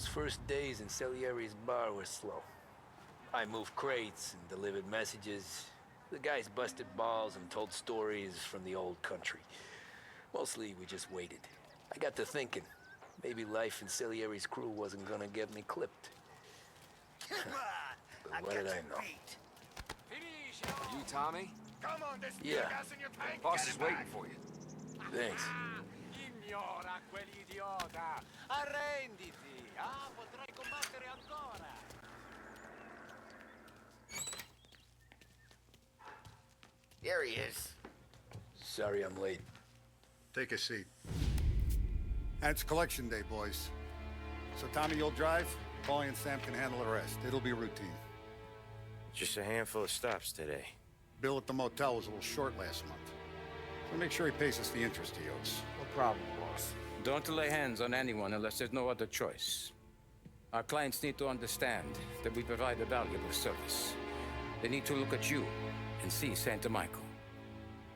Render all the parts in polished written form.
first days in Salieri's bar were slow. I moved crates and delivered messages. The guys busted balls and told stories from the old country. Mostly, we just waited. I got to thinking, maybe life in Salieri's crew wasn't gonna get me clipped. Come on! But what did I know? You, Tommy? Come on, there's Yeah. gas in your tank. Boss Get is it waiting back. for you. Thanks. Ignora quell'idiota! Arrenditi! Ah, potrai combattere ancora! There he is. Sorry I'm late. Take a seat. And it's collection day, boys. So Tommy, you'll drive. Paulie and Sam can handle the rest. It'll be routine. Just a handful of stops today. Bill at the motel was a little short last month. So make sure he pays us the interest he owes. No problem, boss. Don't lay hands on anyone unless there's no other choice. Our clients need to understand that we provide a valuable service. They need to look at you and see Santa Michael.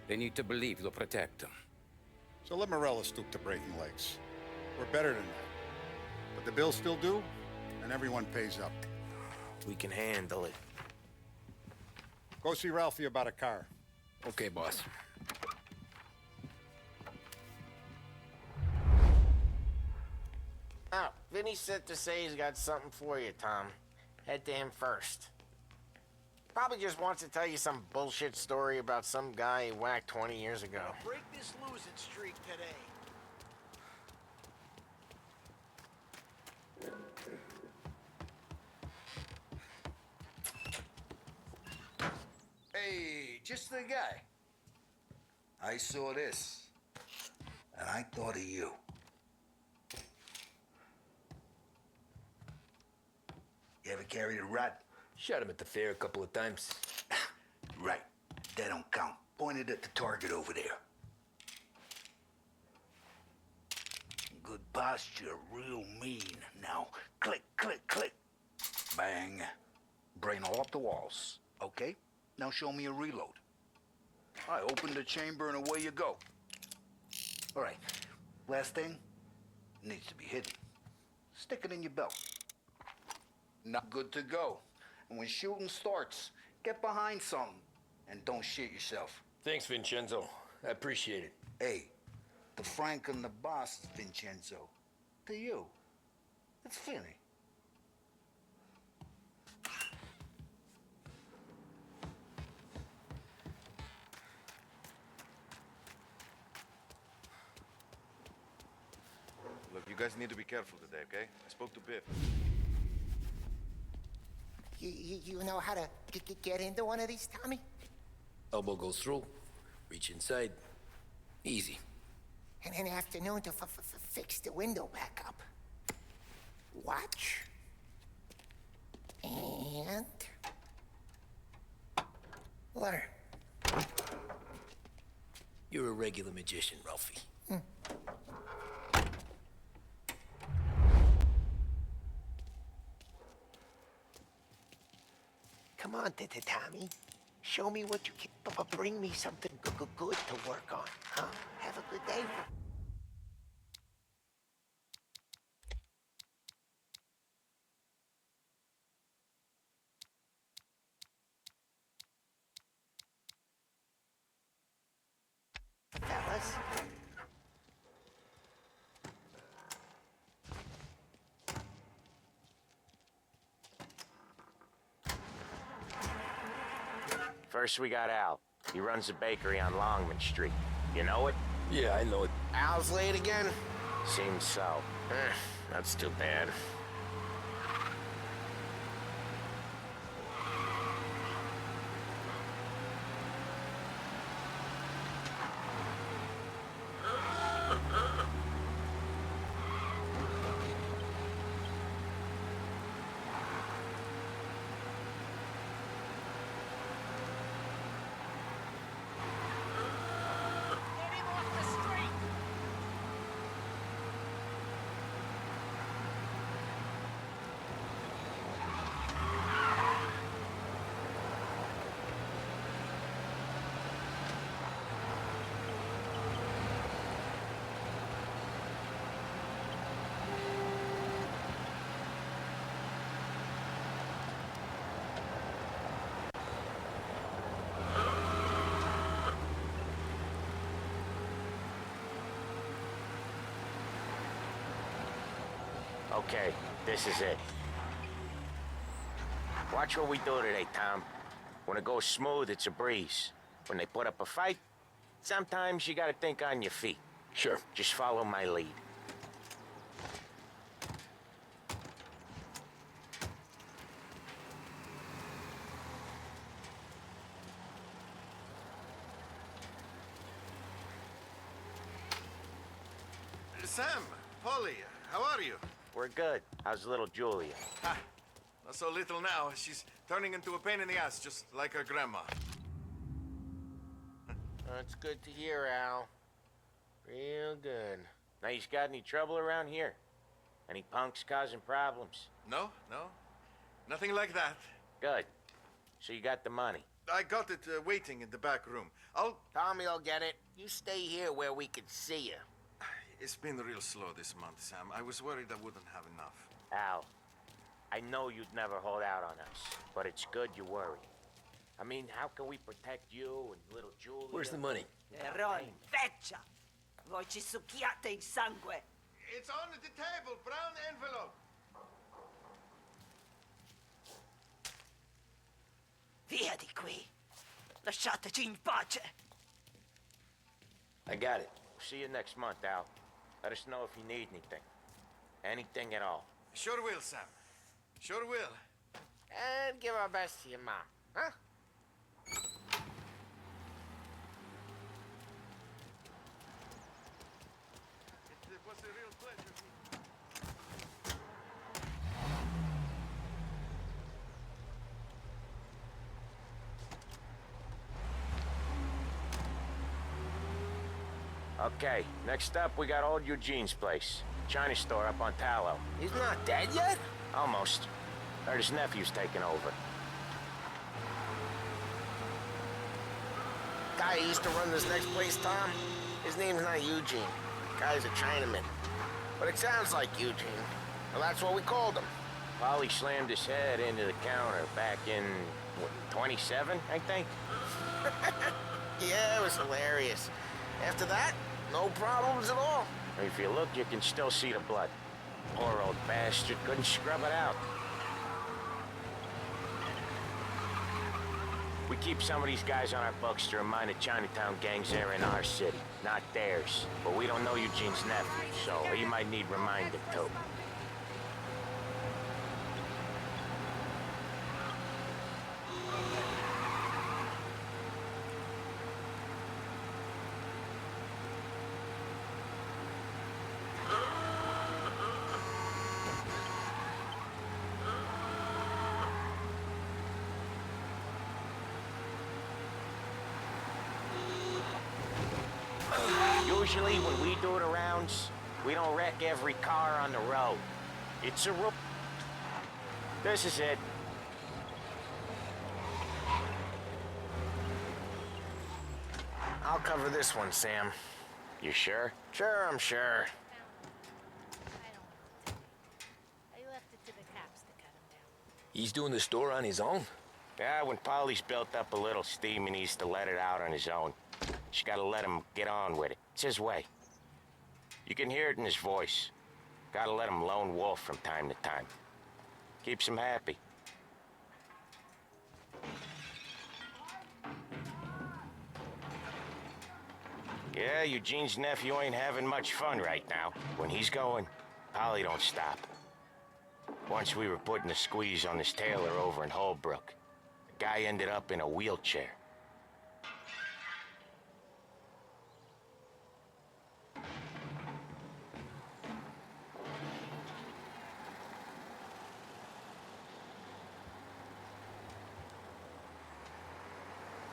They need to believe you'll protect them. So let Morella stoop to breaking legs. We're better than that. But the bill's still due, and everyone pays up. We can handle it. Go see Ralphie about a car. Okay, boss. Oh, Vinny sent to say he's got something for you, Tom. Head to him first. Probably just wants to tell you some bullshit story about some guy he whacked 20 years ago. Break this losing streak today. Hey, just the guy. I saw this, and I thought of you. You ever carried a rat? Shot him at the fair a couple of times. Right. That don't count. Pointed at the target over there. Good posture, real mean. Now, click, click, click. Bang. Brain all up the walls. Okay? Now show me a reload. I open the chamber and away you go. All right. Last thing. Needs to be hidden. Stick it in your belt. Not good to go. And when shooting starts, get behind something and don't shit yourself. Thanks, Vincenzo. I appreciate it. Hey, to Frank and the boss, Vincenzo. To you, it's Finny. Look, you guys need to be careful today, okay? I spoke to Biff. You know how to get into one of these, Tommy? Elbow goes through. Reach inside. Easy. And an afternoon to fix the window back up. Watch. And... learn. You're a regular magician, Ralphie. Come on, Tommy. Show me what you can. Bring me something good to work on, huh? Have a good day. Fellas. First we got Al. He runs a bakery on Longman Street. You know it? Yeah, I know it. Al's late again? Seems so. That's too bad. Okay, this is it. Watch what we do today, Tom. When it goes smooth, it's a breeze. When they put up a fight, sometimes you gotta think on your feet. Sure. Just follow my lead. Sam, Polly, how are you? We're good. How's little Julia? Ha, not so little now. She's turning into a pain in the ass, just like her grandma. That's good to hear, Al. Real good. Now, you got any trouble around here? Any punks causing problems? No, nothing like that. Good. So you got the money. I got it waiting in the back room. Tommy'll get it. You stay here where we can see you. It's been real slow this month, Sam. I was worried I wouldn't have enough. Al, I know you'd never hold out on us, but it's good you worry. I mean, how can we protect you and little Julia? Where's the money? Errore, feccia! Voi ci succhiate il sangue! It's on the table, brown envelope. Via di qui! Lasciateci in pace! I got it. See you next month, Al. Let us know if you need anything. Anything at all. Sure will, Sam. Sure will. And give our best to your mom, huh? It was a real pleasure. Okay, next up, we got old Eugene's place. China store up on Tallow. He's not dead yet? Almost. Heard his nephew's taking over. Guy who used to run this next place, Tom, his name's not Eugene. Guy's a Chinaman. But it sounds like Eugene. Well, that's what we called him. Polly slammed his head into the counter back in, what, 27, I think? Yeah, it was hilarious. After that, no problems at all. If you look, you can still see the blood. Poor old bastard couldn't scrub it out. We keep some of these guys on our books to remind the Chinatown gangs they're in our city, not theirs. But we don't know Eugene's nephew, so he might need reminding too. Usually when we do the rounds, we don't wreck every car on the road. It's a rule. This is it. I'll cover this one, Sam. You sure? Sure, I'm sure. I left it to the cops to cut him down. He's doing the store on his own? Yeah, when Polly's built up a little steam, he needs to let it out on his own. She gotta let him get on with it. It's his way. You can hear it in his voice. Gotta let him lone wolf from time to time. Keeps him happy. Yeah, Eugene's nephew ain't having much fun right now. When he's going, Polly don't stop. Once we were putting a squeeze on this tailor over in Holbrook. The guy ended up in a wheelchair.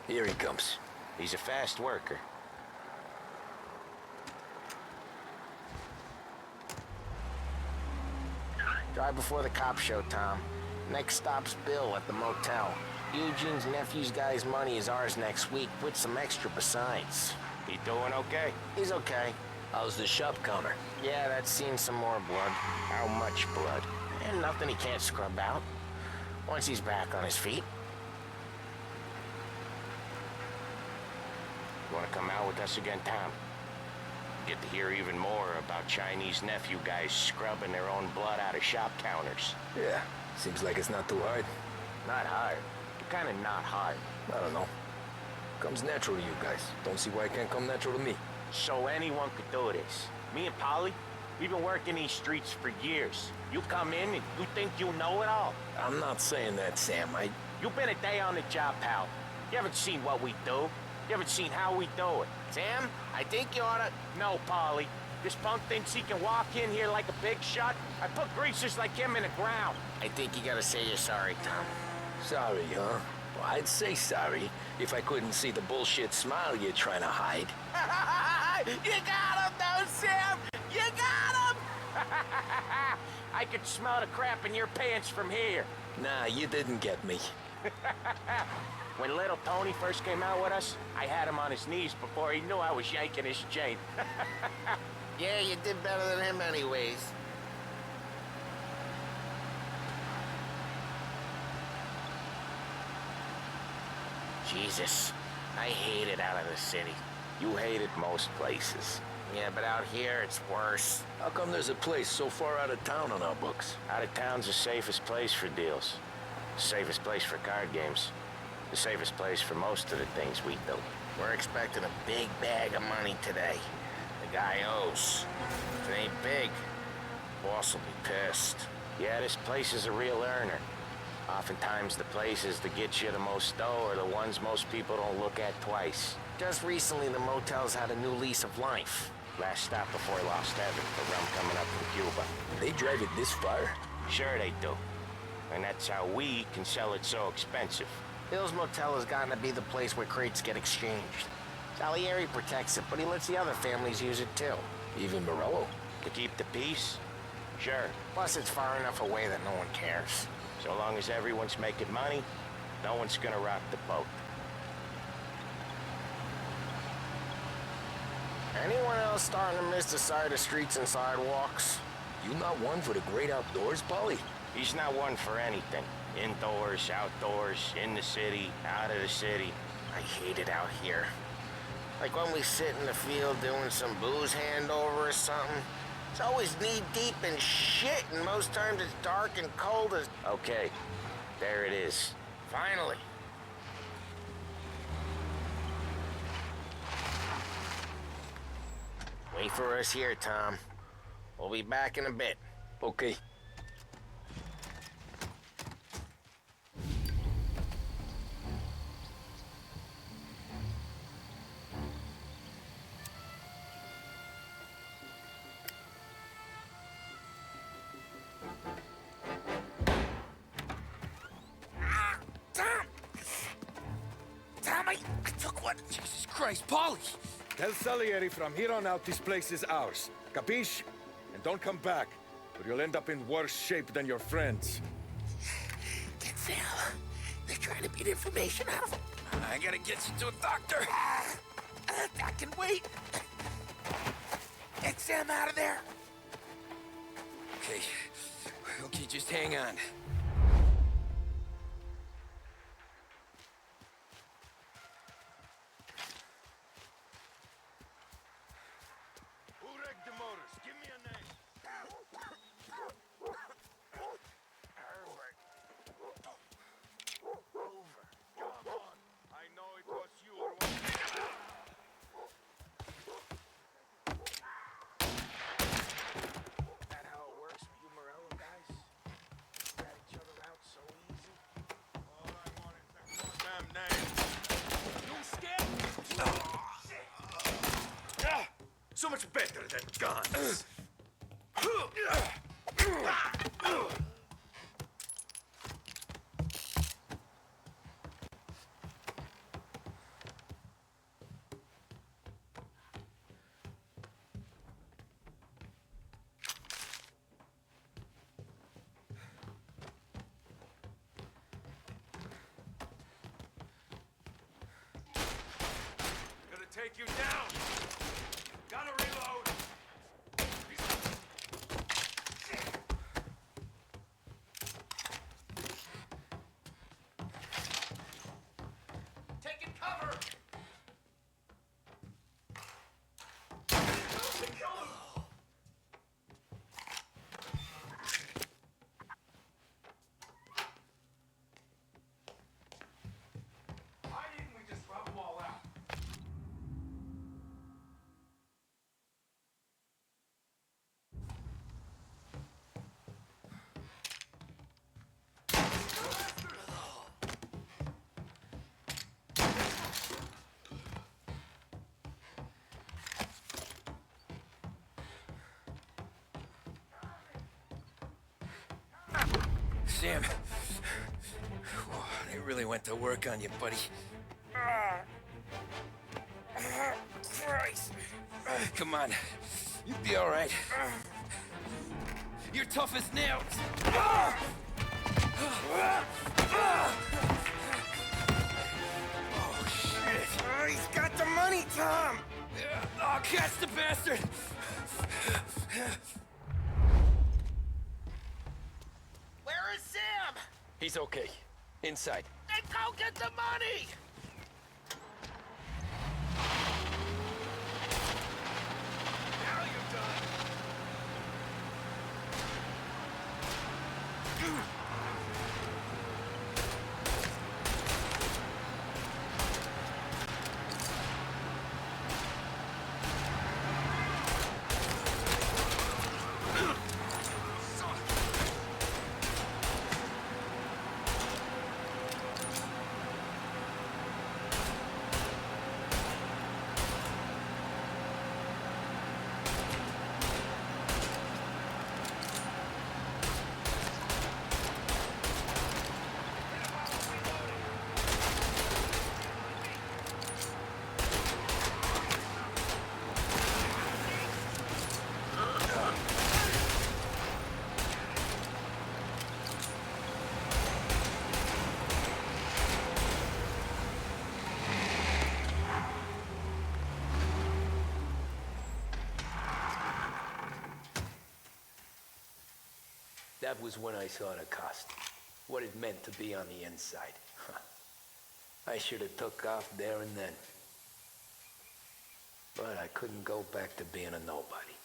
Here he comes. He's a fast worker. Drive before the cops show, Tom. Next stop's Bill at the motel. Eugene's nephew's guy's money is ours next week, with some extra besides. He doing okay? He's okay. How's the shop counter? Yeah, that's seen some more blood. How much blood? And nothing he can't scrub out. Once he's back on his feet. You wanna come out with us again, Tom? get to hear even more about Chinese nephew guys scrubbing their own blood out of shop counters. Yeah, seems like it's not too hard. Not hard. Kind of not hard. I don't know. Comes natural to you guys. Don't see why it can't come natural to me. So anyone could do this. Me and Polly, we've been working these streets for years. You come in and you think you know it all. I'm not saying that, Sam. You've been a day on the job, pal. You haven't seen what we do. You haven't seen how we do it. Sam, I think you oughta... No, Polly. This punk thinks he can walk in here like a big shot. I put greasers like him in the ground. I think you gotta say you're sorry, Tom. Sorry, huh? Well, I'd say sorry if I couldn't see the bullshit smile you're trying to hide. You got him, though, Sam! You got him! I could smell the crap in your pants from here. Nah, you didn't get me. When little Tony first came out with us, I had him on his knees before he knew I was yanking his chain. Yeah, you did better than him anyways. Jesus, I hate it out of the city. You hate it most places. Yeah, but out here, it's worse. How come there's a place so far out of town on our books? Out of town's the safest place for deals. The safest place for card games. The safest place for most of the things we do. We're expecting a big bag of money today. The guy owes. If it ain't big, boss will be pissed. Yeah, this place is a real earner. Oftentimes the places that get you the most dough are the ones most people don't look at twice. Just recently, the motel's had a new lease of life. Last stop before Lost Heaven for rum coming up from Cuba. They drive it this far? Sure they do. And that's how we can sell it so expensive. Bill's Motel has gotten to be the place where crates get exchanged. Salieri protects it, but he lets the other families use it too. Even Morello? To keep the peace? Sure. Plus, it's far enough away that no one cares. So long as everyone's making money, no one's gonna rock the boat. Anyone else starting to miss the side of streets and sidewalks? You not one for the great outdoors, Polly? He's not one for anything. Indoors, outdoors, in the city, out of the city. I hate it out here. Like when we sit in the field doing some booze handover or something. It's always knee-deep in shit, and most times it's dark and cold as... Okay, there it is. Finally. Wait for us here, Tom. We'll be back in a bit. Okay. Jesus Christ, Polly! Tell Salieri from here on out this place is ours. Capiche? And don't come back, or you'll end up in worse shape than your friends. Get Sal. They're trying to beat information out of him. I gotta get you to a doctor. I can wait. Get Sam out of there. Okay. Okay, just hang on. So much better than guns. Gonna take you down. Gotta reload. Taking cover. Sam. They really went to work on you, buddy. Christ. Come on. You'll be all right. You're tough as nails. Oh, shit. He's got the money, Tom. Oh, catch the bastard. Where is Sam? He's okay. Inside. Then go get the money! Now you're done. That was when I saw the cost. What it meant to be on the inside. I should have took off there and then. But I couldn't go back to being a nobody.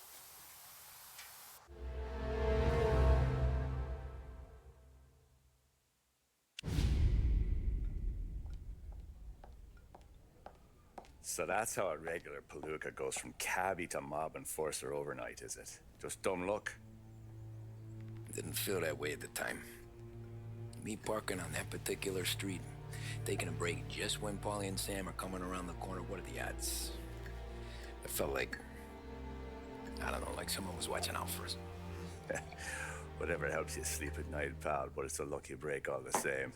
So that's how a regular palooka goes from cabbie to mob enforcer overnight, is it? Just dumb luck? Didn't feel that way at the time. Me parking on that particular street, taking a break just when Paulie and Sam are coming around the corner, what are the odds? I felt like, I don't know, like someone was watching out for us. Whatever helps you sleep at night, pal, but it's a lucky break all the same.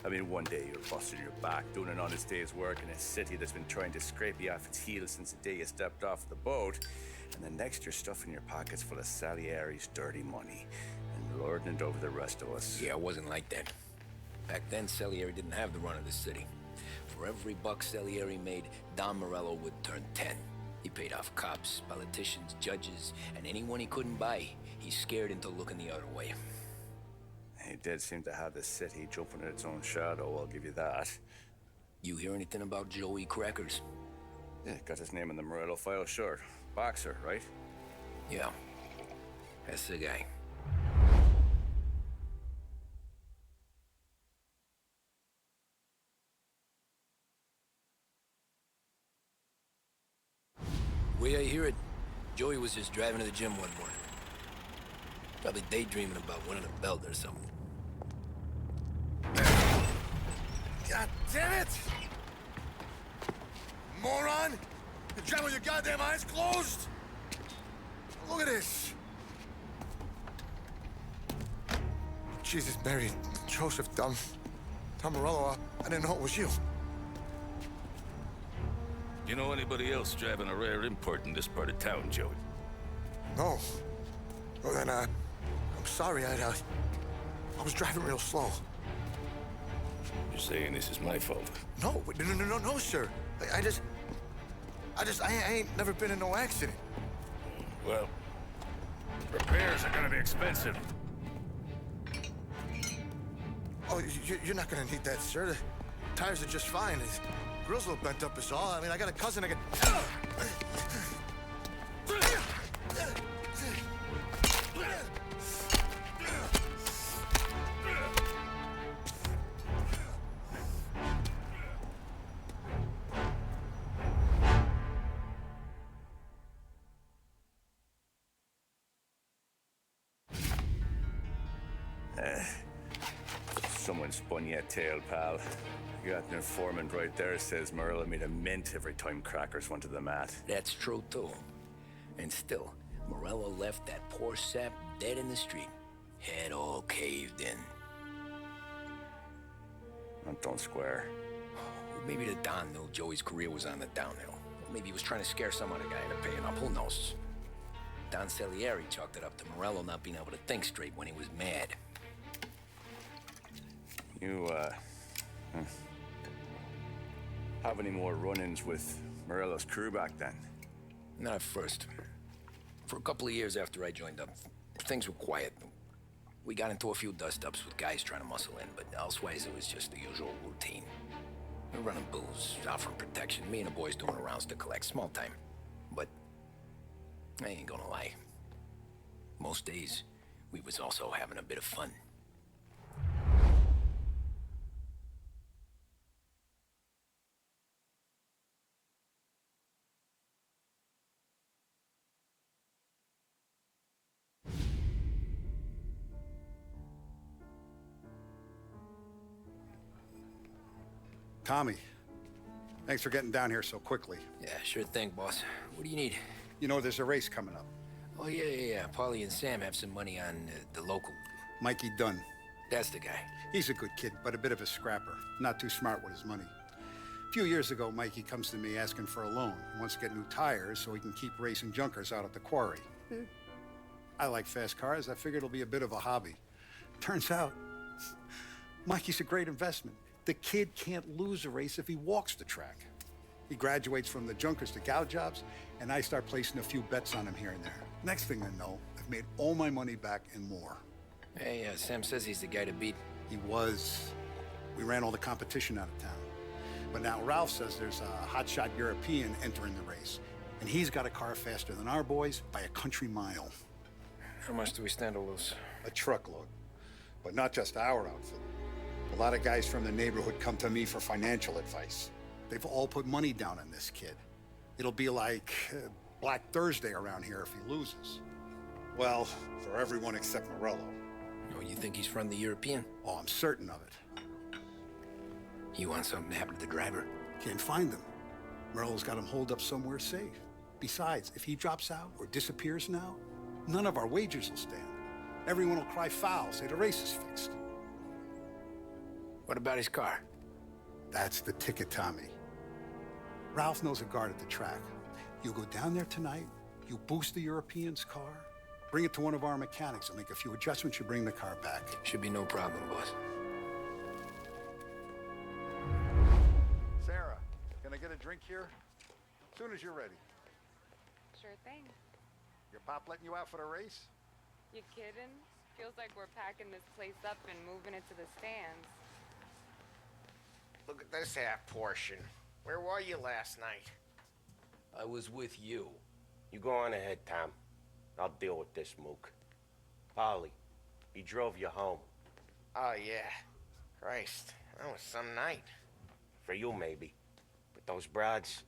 I mean, one day you're busting your back, doing an honest day's work in a city that's been trying to scrape you off its heels since the day you stepped off the boat, and the next you're stuffing your pockets full of Salieri's dirty money and lording it over the rest of us. Yeah, it wasn't like that. Back then, Salieri didn't have the run of the city. For every buck Salieri made, Don Morello would turn 10. He paid off cops, politicians, judges, and anyone he couldn't buy, he scared into looking the other way. He did seem to have the city jumping at its own shadow, I'll give you that. You hear anything about Joey Crackers? Yeah, got his name in the Morello file, sure. Boxer, right? Yeah, that's the guy. Way I hear it, Joey was just driving to the gym one morning. Probably daydreaming about winning a belt or something. God damn it! Moron! You're driving with your goddamn eyes closed! Look at this! Jesus, Mary, Joseph, Tom Morello, I didn't know it was you. You know anybody else driving a rare import in this part of town, Joey? No. Well, then, I'm sorry, I was driving real slow. You're saying this is my fault? No, no, sir. I ain't never been in no accident. Well, repairs are gonna be expensive. Oh, you're not gonna need that, sir. The tires are just fine. The grill's a little bent up is all. I mean, I got a cousin I can... Someone spun you a tale, pal. You got an informant right there says Morello made a mint every time Crackers went to the mat. That's true, too. And still, Morello left that poor sap dead in the street. Head all caved in. Don't square. Maybe the Don knew Joey's career was on the downhill. Maybe he was trying to scare some other guy into paying up. Who knows? Don Salieri chalked it up to Morello not being able to think straight when he was mad. You, have any more run-ins with Morello's crew back then? Not at first. For a couple of years after I joined up, things were quiet. We got into a few dust-ups with guys trying to muscle in, but elsewise it was just the usual routine. We're running booze, offering protection, me and the boys doing rounds to collect, small time. But I ain't gonna lie. Most days, we was also having a bit of fun. Tommy, thanks for getting down here so quickly. Yeah, sure thing, boss. What do you need? You know, there's a race coming up. Oh, yeah. Paulie and Sam have some money on the local. Mikey Dunn. That's the guy. He's a good kid, but a bit of a scrapper. Not too smart with his money. A few years ago, Mikey comes to me asking for a loan. He wants to get new tires so he can keep racing junkers out at the quarry. I like fast cars. I figured it'll be a bit of a hobby. Turns out, Mikey's a great investment. The kid can't lose a race if he walks the track. He graduates from the junkers to gal jobs, and I start placing a few bets on him here and there. Next thing I know, I've made all my money back and more. Hey, Sam says he's the guy to beat. He was. We ran all the competition out of town. But now Ralph says there's a hotshot European entering the race, and he's got a car faster than our boys by a country mile. How much do we stand to lose? A truckload. But not just our outfit. A lot of guys from the neighborhood come to me for financial advice. They've all put money down on this kid. It'll be like Black Thursday around here if he loses. Well, for everyone except Morello. Oh, you think he's from the European? Oh, I'm certain of it. You want something to happen to the driver? Can't find him. Morello's got him holed up somewhere safe. Besides, if he drops out or disappears now, none of our wagers will stand. Everyone will cry foul, say the race is fixed. What about his car? That's the ticket, Tommy. Ralph knows a guard at the track. You go down there tonight, you boost the European's car, bring it to one of our mechanics, and make a few adjustments, you bring the car back. Should be no problem, boss. Sarah, can I get a drink here? As soon as you're ready. Sure thing. Your pop letting you out for the race? You kidding? Feels like we're packing this place up and moving it to the stands. Look at this half portion. Where were you last night? I was with you. You go on ahead, Tom. I'll deal with this mook. Polly, he drove you home. Oh, yeah. Christ, that was some night. For you, maybe. But those broads,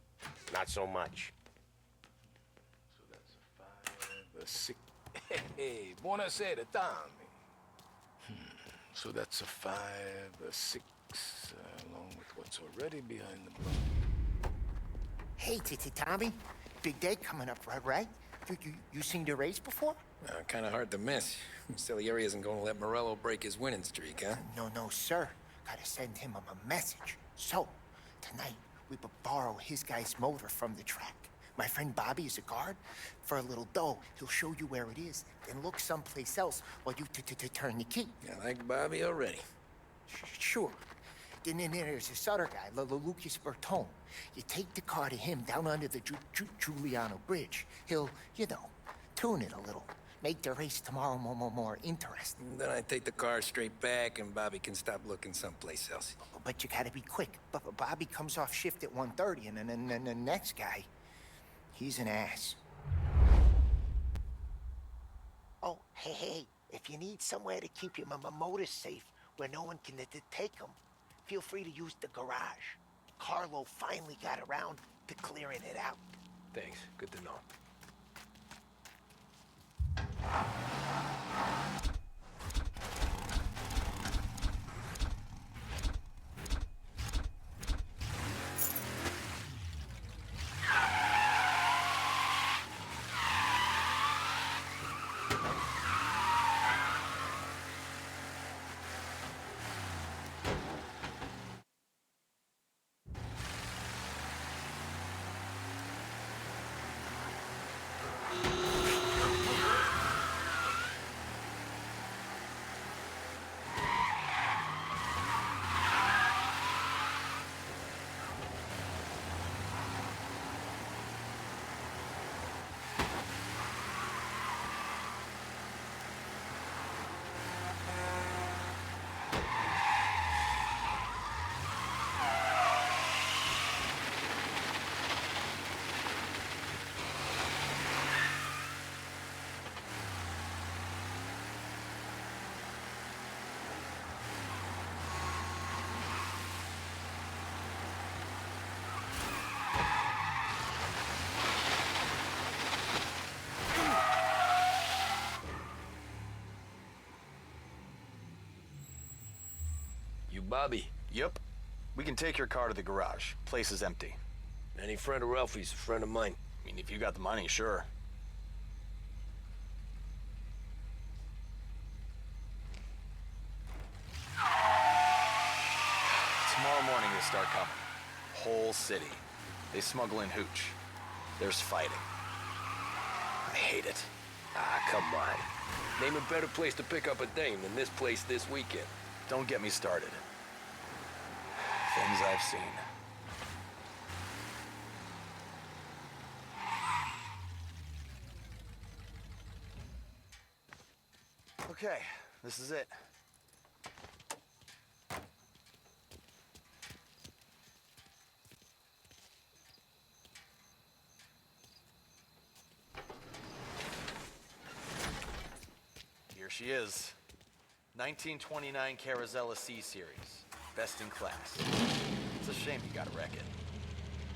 not so much. So that's a 5, a 6. Hey, buonasera, Tommy. So that's a 5, a 6, along with what's already behind the bar. Hey, Tommy. Big day coming up, right? You seen the race before? Kind of hard to miss. Salieri isn't going to let Morello break his winning streak, huh? No, sir. Gotta send him a message. So, tonight, we will borrow his guy's motor from the track. My friend Bobby is a guard. For a little dough, he'll show you where it is, then look someplace else while you turn the key. I like Bobby already. Sure. Then there's this other guy, Lucas Bertone. You take the car to him down under the Giuliano Bridge. He'll, tune it a little. Make the race tomorrow more interesting. Then I take the car straight back and Bobby can stop looking someplace else. But you gotta be quick. Bobby comes off shift at 1:30, and then the next guy, he's an ass. Oh, hey, if you need somewhere to keep your motor safe where no one can take them, feel free to use the garage. Carlo finally got around to clearing it out. Thanks. Good to know. You Bobby? Yep. We can take your car to the garage. Place is empty. Any friend of Ralphie's, a friend of mine. I mean, if you got the money, sure. Tomorrow morning they start coming. Whole city. They smuggle in hooch. There's fighting. I hate it. Ah, come on. Name a better place to pick up a dame than this place this weekend. Don't get me started. Things I've seen. Okay, this is it. Here she is. 1929 Carazella C Series. Best in class. It's a shame you gotta wreck it.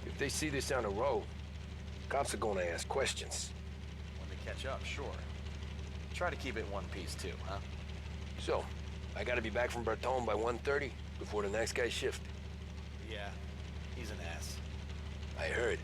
If they see this on the road, cops are gonna ask questions. When they catch up, sure. Try to keep it one piece too, huh? So, I gotta be back from Bertone by 1:30 before the next guy's shift. Yeah, he's an ass. I heard.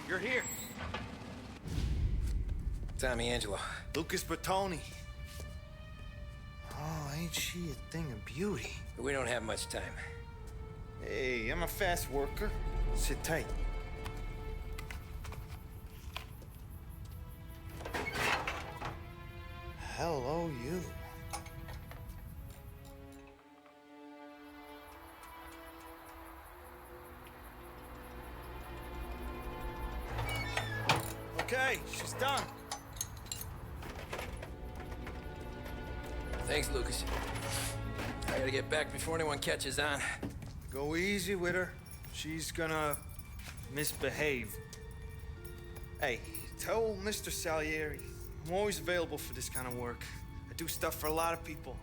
You're here. Tommy Angelo. Lucas Bertoni. Oh, ain't she a thing of beauty? We don't have much time. Hey, I'm a fast worker. Sit tight. Hello, you. Okay, she's done. Thanks, Lucas. I gotta get back before anyone catches on. Go easy with her. She's gonna misbehave. Hey, tell Mr. Salieri I'm always available for this kind of work. I do stuff for a lot of people,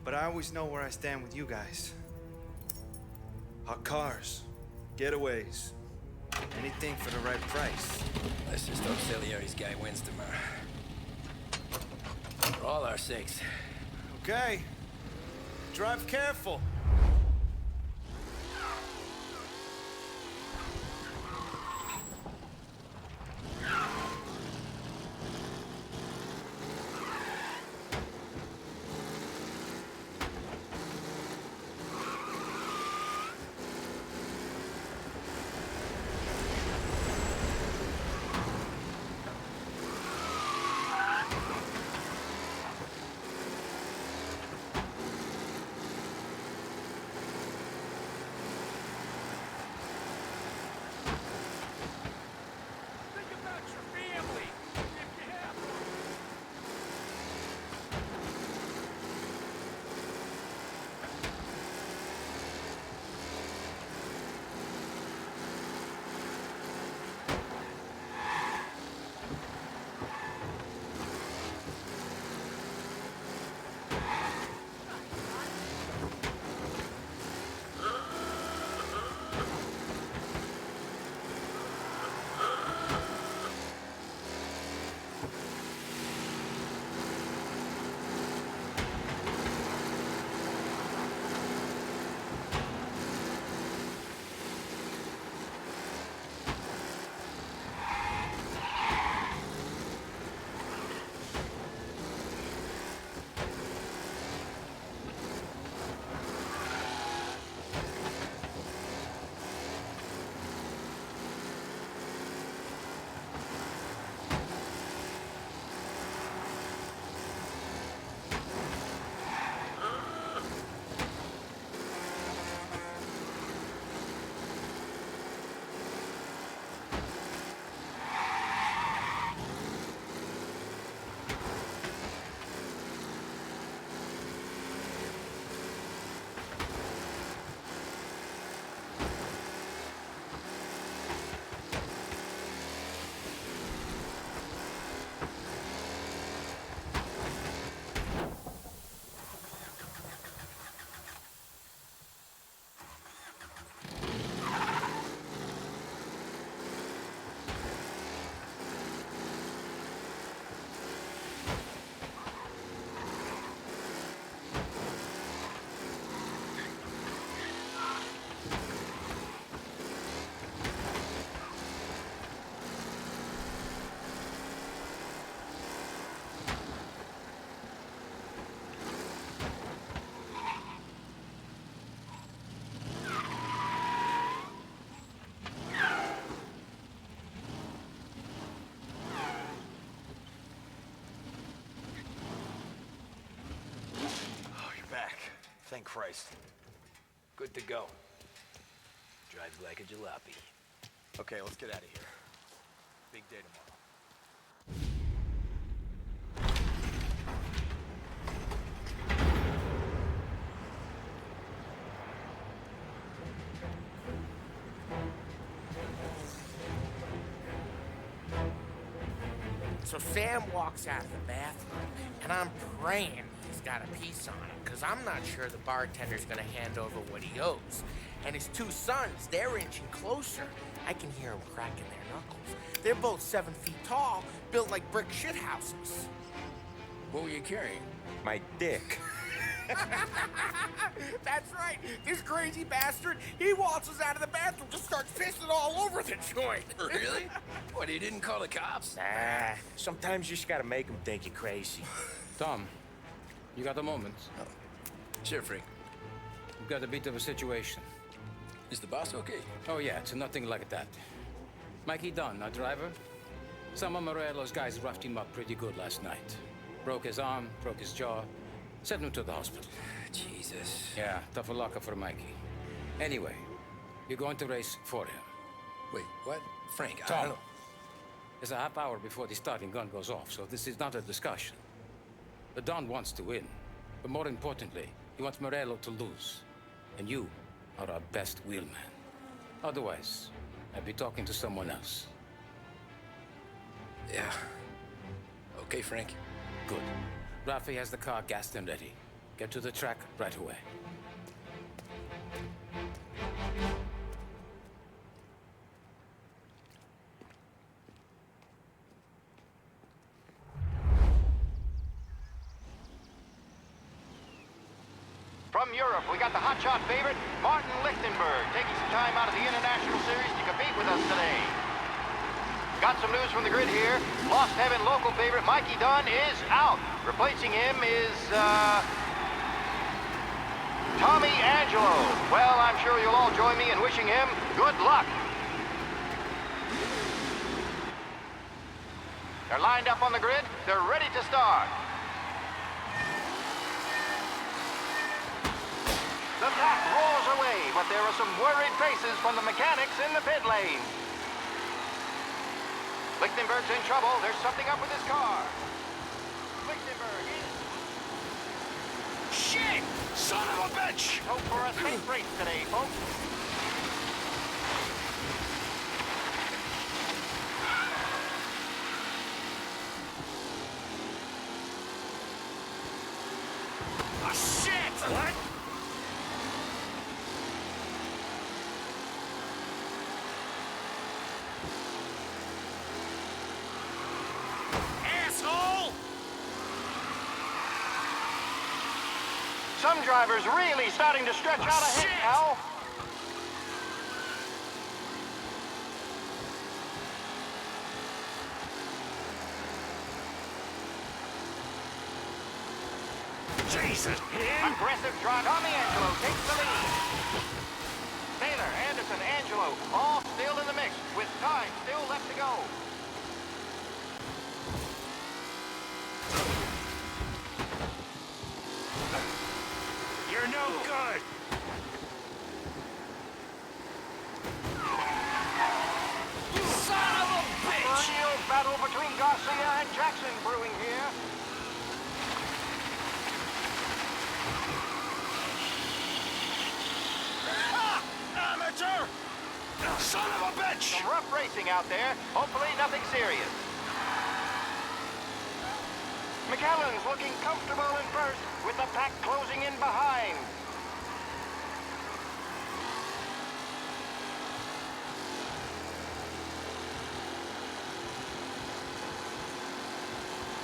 but I always know where I stand with you guys. Hot cars, getaways, anything for the right price. Let's just hope Salieri's guy wins tomorrow. For all our sakes. Okay. Drive careful. thank Christ. Good to go. Drives like a jalopy. Okay, let's get out of here. Big day tomorrow. So Sam walks out of the bathroom, and I'm praying he's got a piece on him, because I'm not sure the bartender's gonna hand over what he owes. And his two sons, they're inching closer. I can hear them cracking their knuckles. They're both 7 feet tall, built like brick shithouses. What were you carrying? My dick. That's right. This crazy bastard, he waltzes out of the bathroom, just starts pissing all over the joint. Really? What, he didn't call the cops? Nah, sometimes you just gotta make them think you're crazy. Tom, you got a moment? Oh. Sure, Frank. We've got a bit of a situation. Is the boss okay? Oh, yeah, it's nothing like that. Mikey Dunn, our driver. Some of Morello's guys roughed him up pretty good last night. Broke his arm, broke his jaw. Sent him to the hospital. Jesus. Yeah, tough luck for Mikey. Anyway, you're going to race for him. Wait, what? Frank, I Tom, don't know. there's a half hour before the starting gun goes off, so this is not a discussion. The Don wants to win, but more importantly, he wants Morello to lose. And you are our best wheelman. Otherwise, I'd be talking to someone else. Yeah. Okay, Frank. Good. Rafi has the car gassed and ready. Get to the track right away. From Europe, we got the hotshot favorite, Martin Lichtenberg, taking some time out of the International Series to compete with us today. Got some news from the grid here. Lost Heaven local favorite Mikey Dunn is out. Replacing him is, Tommy Angelo. Well, I'm sure you'll all join me in wishing him good luck. They're lined up on the grid. They're ready to start. The pack roars away, but there are some worried faces from the mechanics in the pit lane. Lichtenberg's in trouble. There's something up with his car. Lichtenberg is... Shit! Son of a bitch! Hope for a safe race today, folks. Ah, shit! What? Some drivers really starting to stretch out ahead now. Jesus! Aggressive drive. Tommy Angelo takes the lead. Taylor, Anderson, Angelo, all still in the mix, with time still left to go. You're no good! You son of a bitch! A real battle between Garcia and Jackson brewing here. Amateur! Son of a bitch! Some rough racing out there. Hopefully nothing serious. McAllen's looking comfortable in first, with the pack closing in behind.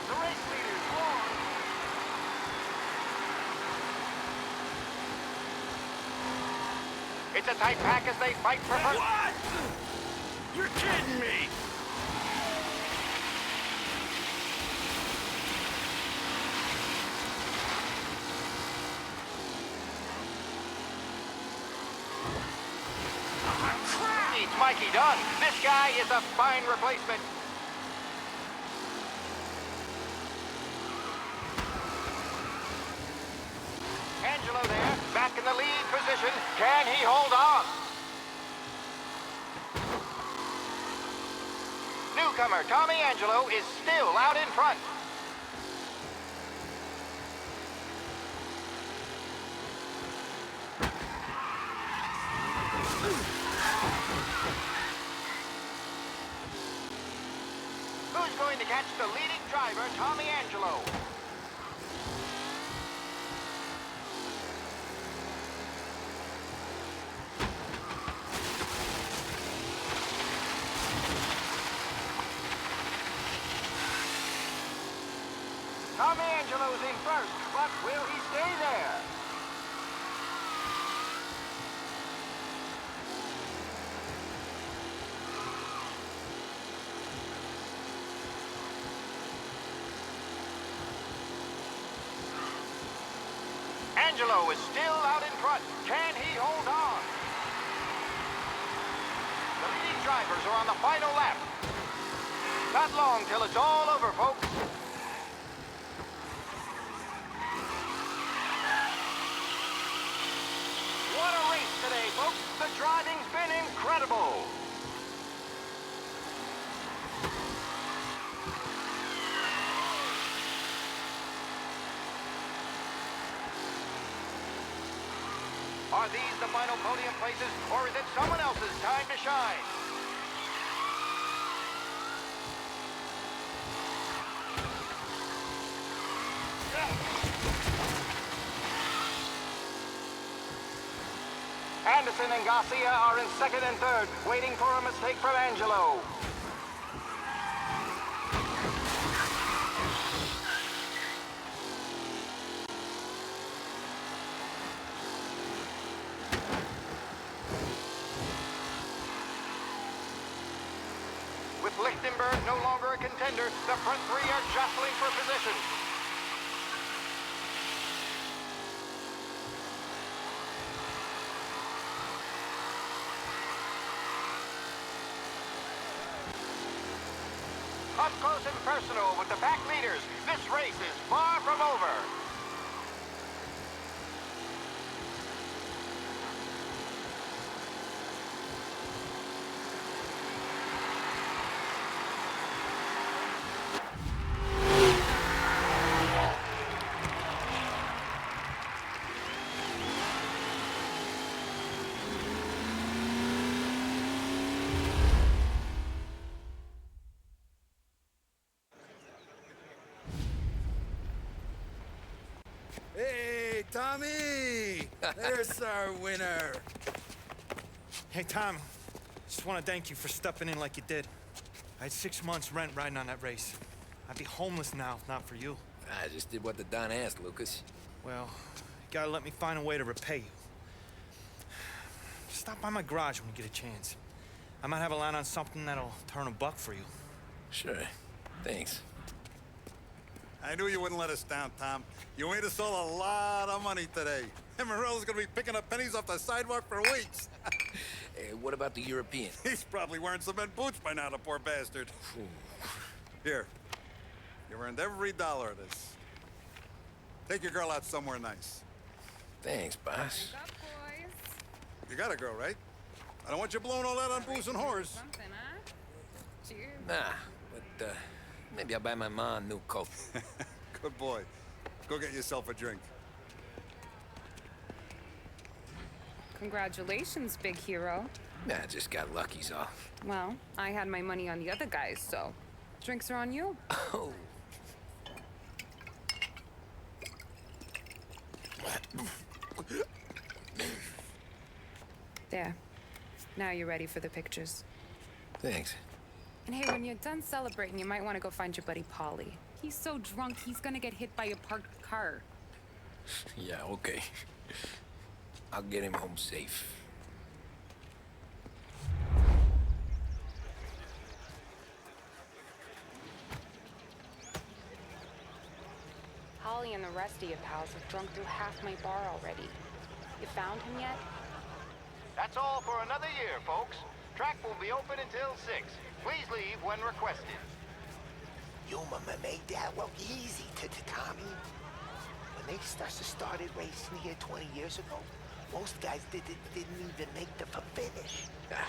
The race leaders won. It's a tight pack as they fight for first. What? You're kidding me! It's Mikey Dunn. This guy is a fine replacement. Angelo there. in the lead position. Can he hold on? Newcomer Tommy Angelo is still out in front. Who's going to catch the leading driver, Tommy Angelo? Tommy Angelo's in first, but will he stay there? Angelo is still out in front. Can he hold on? The leading drivers are on the final lap. Not long till it's all over, folks. What a race today, folks. The driving's been incredible. Are these the final podium places, or is it someone else's time to shine? Anderson and Garcia are in second and third, waiting for a mistake from Angelo. With Lichtenberg no longer a contender, the front three are jostling for position. Up close and personal with the pack leaders, this race is far from over. Hey, Tommy! There's our winner. Hey, Tom. Just want to thank you for stepping in like you did. I had 6 months rent riding on that race. I'd be homeless now if not for you. I just did what the Don asked, Lucas. Well, you gotta let me find a way to repay you. Stop by my garage when you get a chance. I might have a line on something that'll turn a buck for you. Sure. Thanks. I knew you wouldn't let us down, Tom. You made us all a lot of money today. And Morello's gonna be picking up pennies off the sidewalk for weeks. Hey, what about the European? He's probably wearing cement boots by now, the poor bastard. Here. You earned every dollar of this. Take your girl out somewhere nice. Thanks, boss. You got a girl, right? I don't want you blowing all that on booze and whores. Something, huh? Cheers. Nah, but maybe I'll buy my mom a new coat. Good boy. Go get yourself a drink. Congratulations, big hero. Nah, just got lucky's all. Well, I had my money on the other guys, so drinks are on you. Oh. There. Now you're ready for the pictures. Thanks. And hey, when you're done celebrating, you might want to go find your buddy Paulie. He's so drunk, he's gonna get hit by a parked car. Yeah, okay. I'll get him home safe. Holly and the rest of your pals have drunk through half my bar already. You found him yet? That's all for another year, folks. Track will be open until 6. Please leave when requested. You made that look easy to Tommy. But Makesters started racing here 20 years ago. Most guys didn't even make the finish. Ah,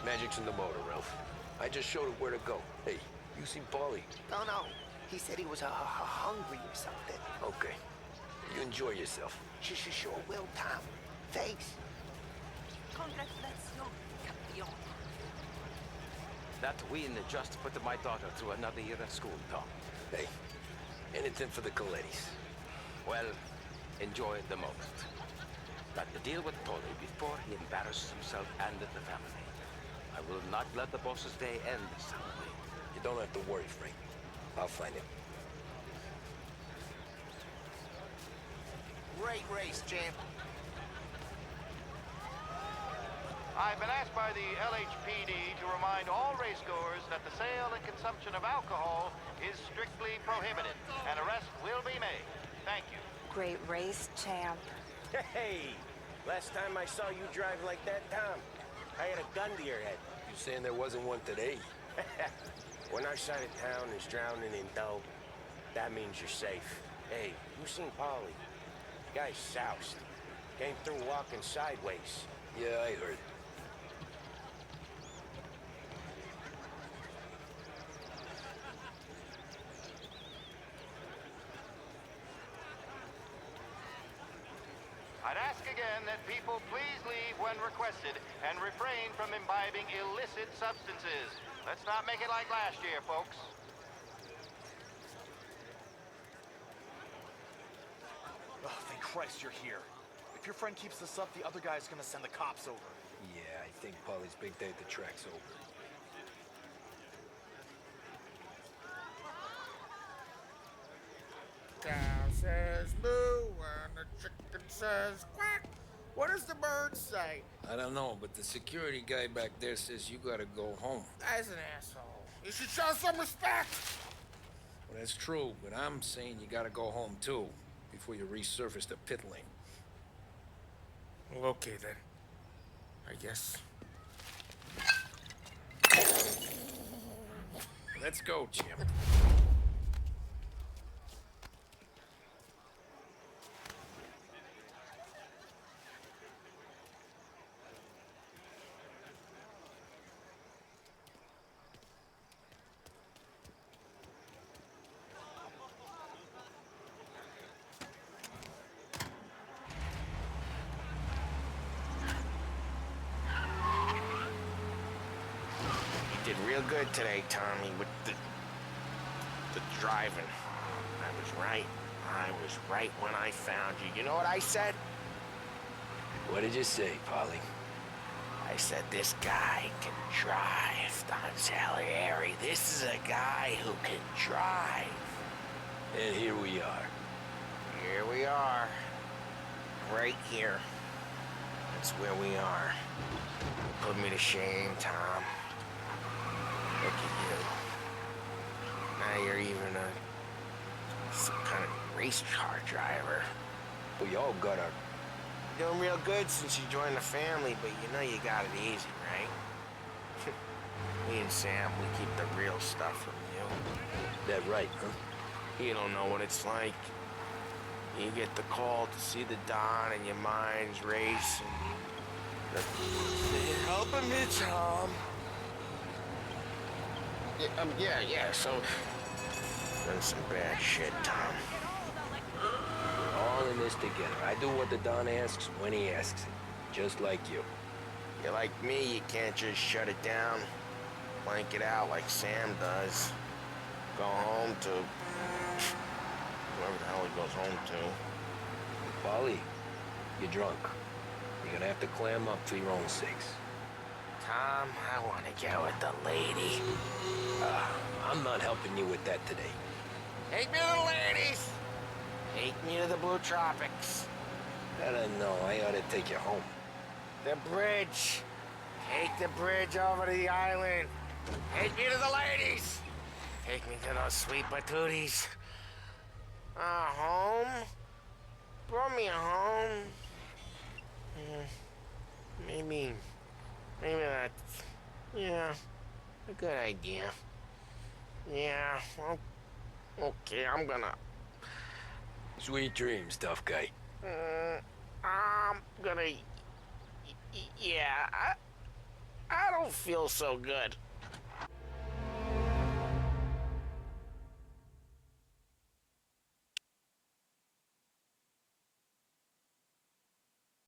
magic's in the motor, Ralph. I just showed it where to go. Hey, you seen Paulie? No. He said he was hungry or something. Okay. You enjoy yourself. Sure will, Tom. Thanks. Congratulations, campione. That win just put my daughter through another year in school, Tom. Hey, anything for the Colettis. Well, enjoy the moment. Got to deal with Paulie before he embarrasses himself and the family. I will not let the boss's day end this way. You don't have to worry, Frank. I'll find him. Great race, champ. I've been asked by the LHPD to remind all racegoers that the sale and consumption of alcohol is strictly prohibited. An arrest will be made. Thank you. Great race, champ. Hey, last time I saw you drive like that, Tom, I had a gun to your head. You saying there wasn't one today? When our side of town is drowning in dough, that means you're safe. Hey, you seen Paulie? Guy's soused. Came through walking sideways. Yeah, I heard. I'd ask again that people please leave when requested and refrain from imbibing illicit substances. Let's not make it like last year, folks. Oh, thank Christ you're here. If your friend keeps this up, the other guy's gonna send the cops over. Yeah, I think Paulie's big day at the track's over. Cow says moo and the chicken says quack. What does the bird say? I don't know, but the security guy back there says you gotta go home. Guy's an asshole. You should show some respect. Well, that's true, but I'm saying you gotta go home too, before you resurface the pit lane. Well, okay then. I guess. Let's go, champ. You did real good today, Tommy, with the driving. I was right. I was right when I found you. You know what I said? What did you say, Paulie? I said this guy can drive, Don Salieri. This is a guy who can drive. And here we are. Here we are. Right here. That's where we are. You put me to shame, Tom. Look at you. Now you're even some kind of race car driver. We all got our... You're doing real good since you joined the family, but you know you got it easy, right? Me and Sam, we keep the real stuff from you. That right, huh? You don't know what it's like. You get the call to see the Don and your mind's racing. You're helping me, Tom. Yeah, so... Done some bad shit, Tom. We're all in this together. I do what the Don asks when he asks it. Just like you. You're like me, you can't just shut it down. Blank it out like Sam does. Go home to... whoever the hell he goes home to. Paulie, you're drunk. You're gonna have to clam up for your own sakes. Tom, I want to get with the lady. I'm not helping you with that today. Take me to the ladies! Take me to the Blue Tropics. I don't know. I ought to take you home. The bridge. Take the bridge over to the island. Take me to the ladies. Take me to those sweet patooties. Home? Brought me home. Maybe that's... yeah, a good idea. Yeah, well, okay, I'm gonna Sweet dreams, tough guy. I'm gonna... Yeah, I don't feel so good.